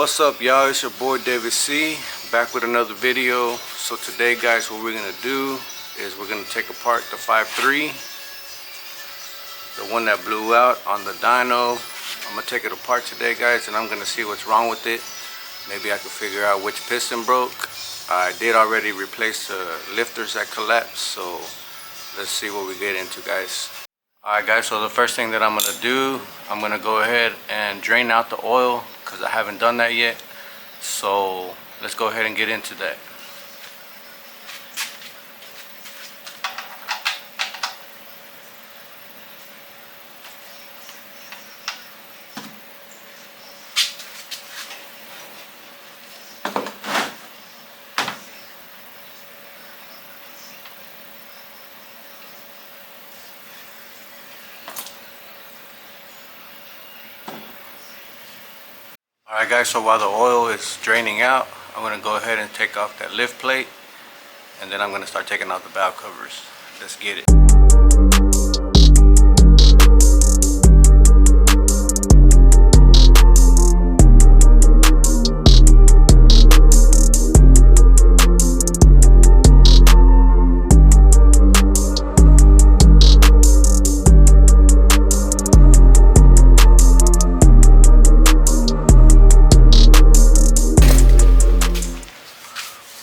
What's up, y'all? It's your boy David C, back with another video. So today, guys, what we're gonna do is we're gonna take apart the 5.3, the one that blew out on the dyno. I'm gonna take it apart today, guys, and I'm gonna see what's wrong with it. Maybe I can figure out which piston broke. I did already replace the lifters that collapsed, so let's see what we get into, guys. Alright, guys, so the first thing that I'm gonna do, I'm gonna go ahead and drain out the oil because I haven't done that yet. So let's go ahead and get into that. Alright, guys, so while the oil is draining out, I'm going to go ahead and take off that lift plate, and then I'm going to start taking out the valve covers. Let's get it.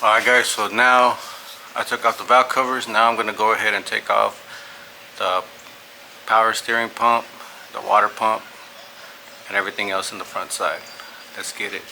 Alright, guys, so now I took off the valve covers. Now I'm going to go ahead and take off the power steering pump, the water pump, and everything else in the front side. Let's get it.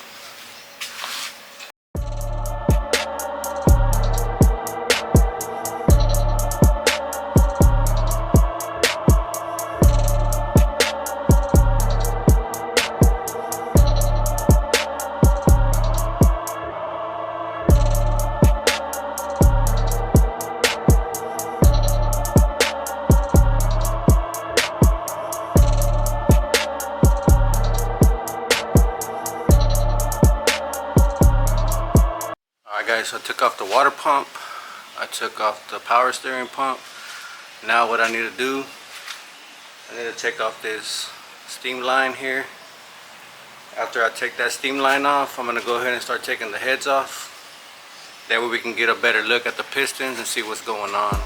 Guys, so I took off the water pump, I took off the power steering pump. Now what I need to do, I need to take off this steam line here. After I take that steam line off, I'm going to go ahead and start taking the heads off. That way we can get a better look at the pistons and see what's going on.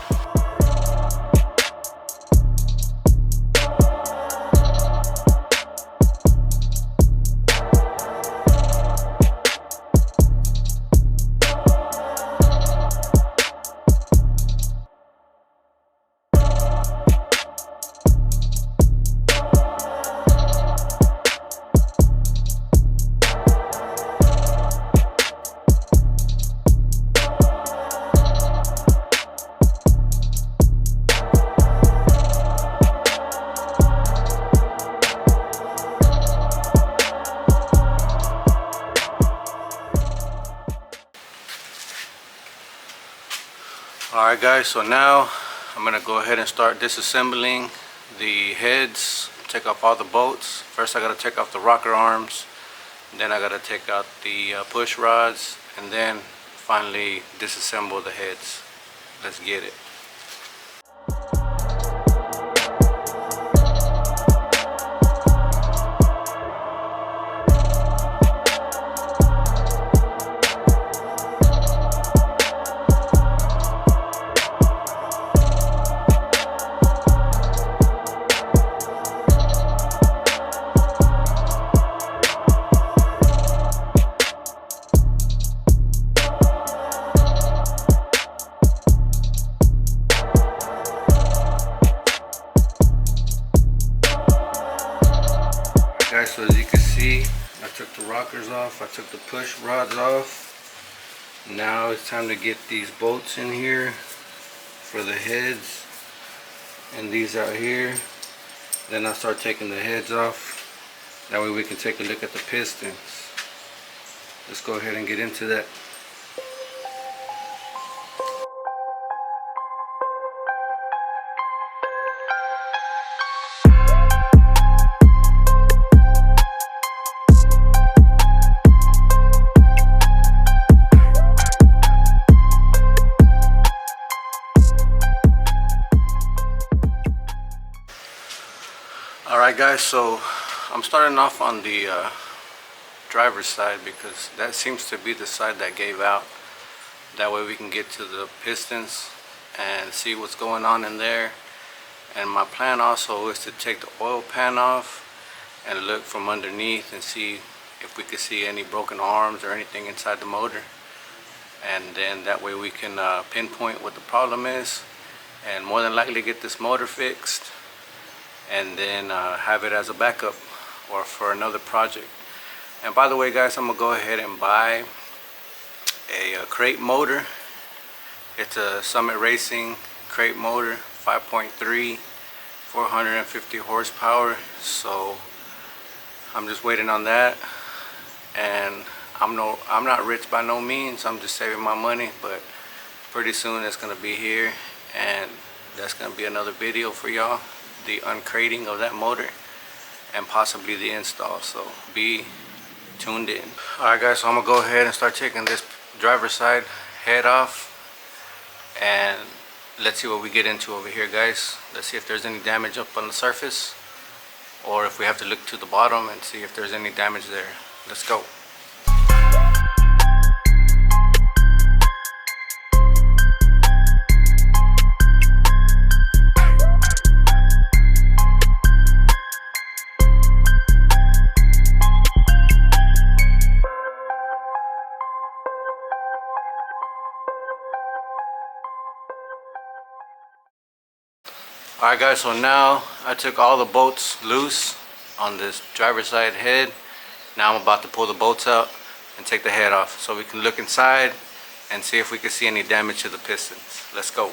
Alright, guys, so now I'm going to go ahead and start disassembling the heads, take off all the bolts. First I got to take off the rocker arms, then I got to take out the push rods, and then finally disassemble the heads. Let's get it. Guys, so as you can see, I took the rockers off, I took the push rods off. Now it's time to get these bolts in here for the heads and these out here. Then I'll start taking the heads off. That way we can take a look at the pistons. Let's go ahead and get into that. Alright, guys, so I'm starting off on the driver's side, because that seems to be the side that gave out. That way we can get to the pistons and see what's going on in there. And my plan also is to take the oil pan off and look from underneath and see if we could see any broken arms or anything inside the motor. And then that way we can pinpoint what the problem is, and more than likely get this motor fixed, and then have it as a backup or for another project. And by the way guys, I'm gonna go ahead and buy a crate motor. It's a Summit Racing crate motor, 5.3, 450 horsepower. So I'm just waiting on that. And I'm not rich by no means. I'm just saving my money, but pretty soon it's gonna be here, and that's gonna be another video for y'all, the uncrating of that motor and possibly the install. So be tuned in. All right guys, so I'm gonna go ahead and start taking this driver's side head off, and let's see what we get into over here guys. Let's see if there's any damage up on the surface, or if we have to look to the bottom and see if there's any damage there. Let's go. Alright guys, so now I took all the bolts loose on this driver's side head. Now I'm about to pull the bolts out and take the head off so we can look inside and see if we can see any damage to the pistons. Let's go.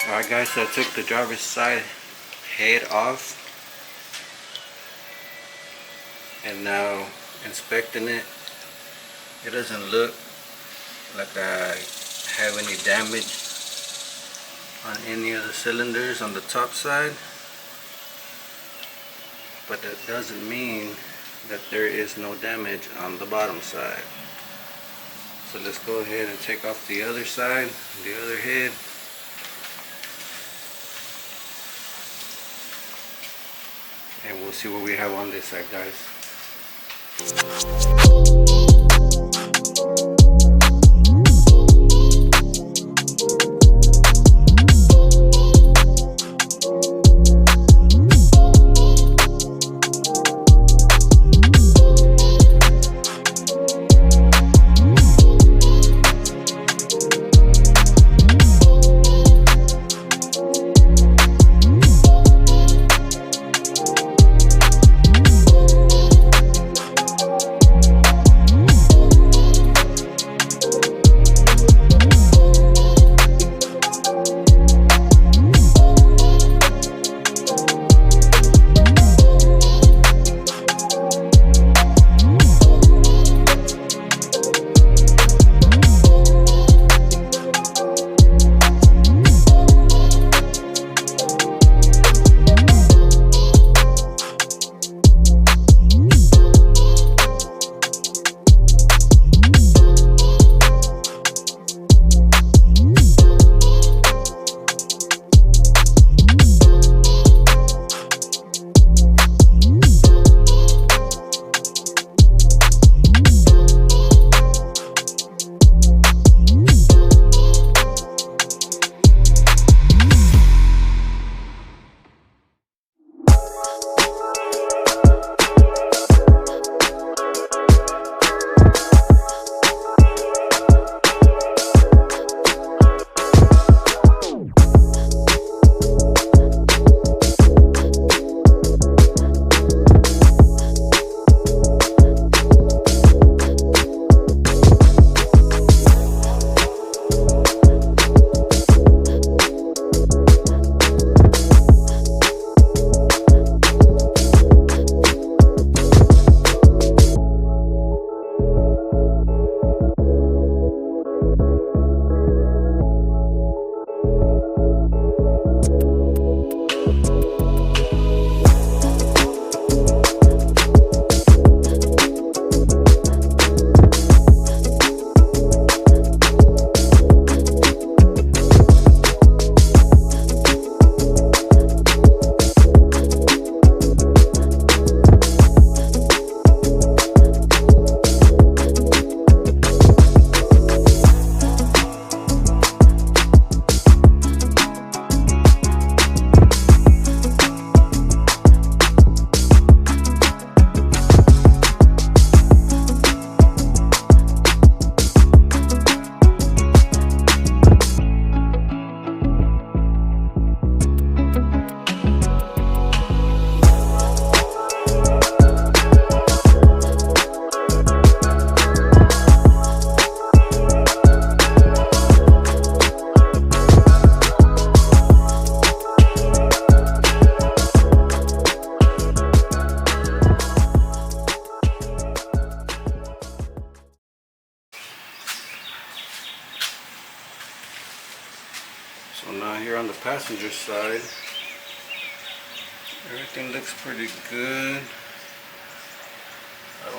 Alright guys, so I took the driver's side head off, and now inspecting it, it doesn't look like I have any damage on any of the cylinders on the top side, but that doesn't mean that there is no damage on the bottom side. So let's go ahead and take off the other side, the other head. And we'll see what we have on this side, guys. passenger side, everything looks pretty good. I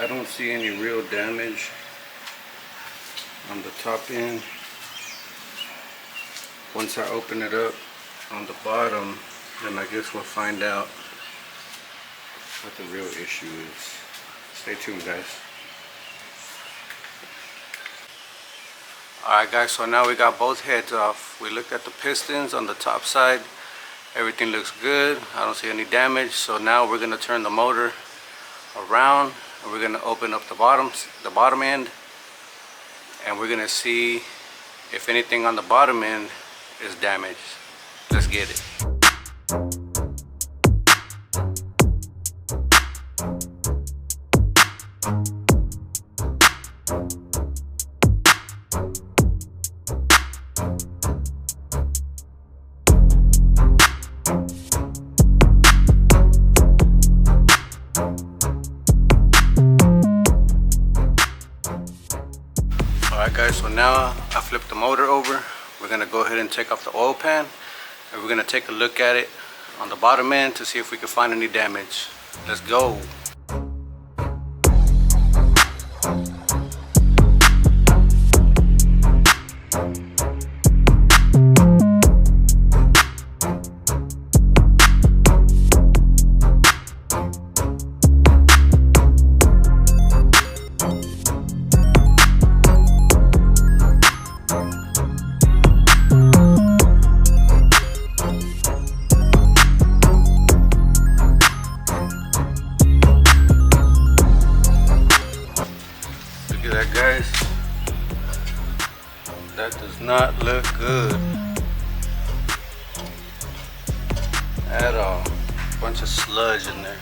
don't see any real damage on the top end. Once I open it up on the bottom, then I guess we'll find out what the real issue is. Stay tuned, guys. Alright guys, so now we got both heads off. We looked at the pistons on the top side. Everything looks good. I don't see any damage. So now we're going to turn the motor around and we're going to open up the bottom end, and we're going to see if anything on the bottom end is damaged. Let's get it. Alright guys, so now I flipped the motor over. We're going to go ahead and take off the oil pan, and we're going to take a look at it on the bottom end to see if we can find any damage. Let's go. Guys, that does not look good at all. Bunch of sludge in there.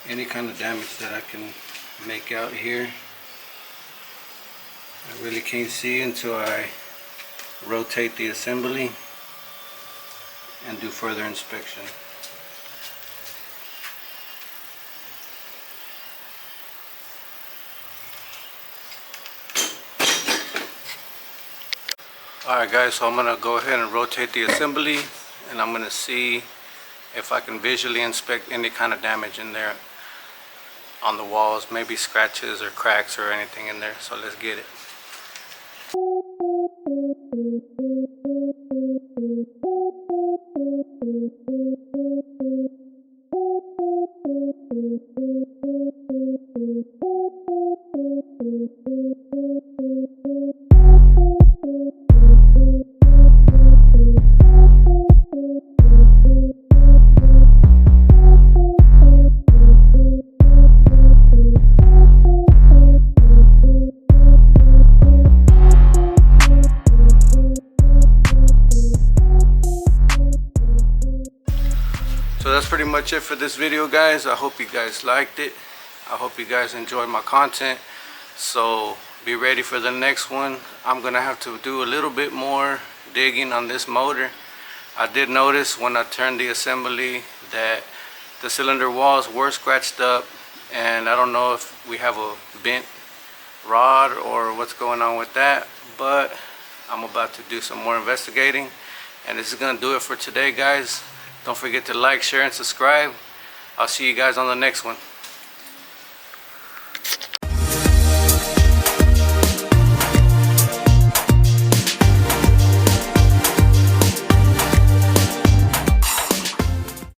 Any kind of damage that I can make out here. I really can't see until I rotate the assembly and do further inspection. Alright guys, so I'm going to go ahead and rotate the assembly, and I'm going to see if I can visually inspect any kind of damage in there on the walls, maybe scratches or cracks or anything in there. So let's get it. So that's pretty much it for this video, guys. I hope you guys liked it. I hope you guys enjoyed my content. So be ready for the next one. I'm gonna have to do a little bit more digging on this motor. I did notice when I turned the assembly that the cylinder walls were scratched up, and I don't know if we have a bent rod or what's going on with that, but I'm about to do some more investigating, and this is gonna do it for today, guys. Don't forget to like, share, and subscribe. I'll see you guys on the next one.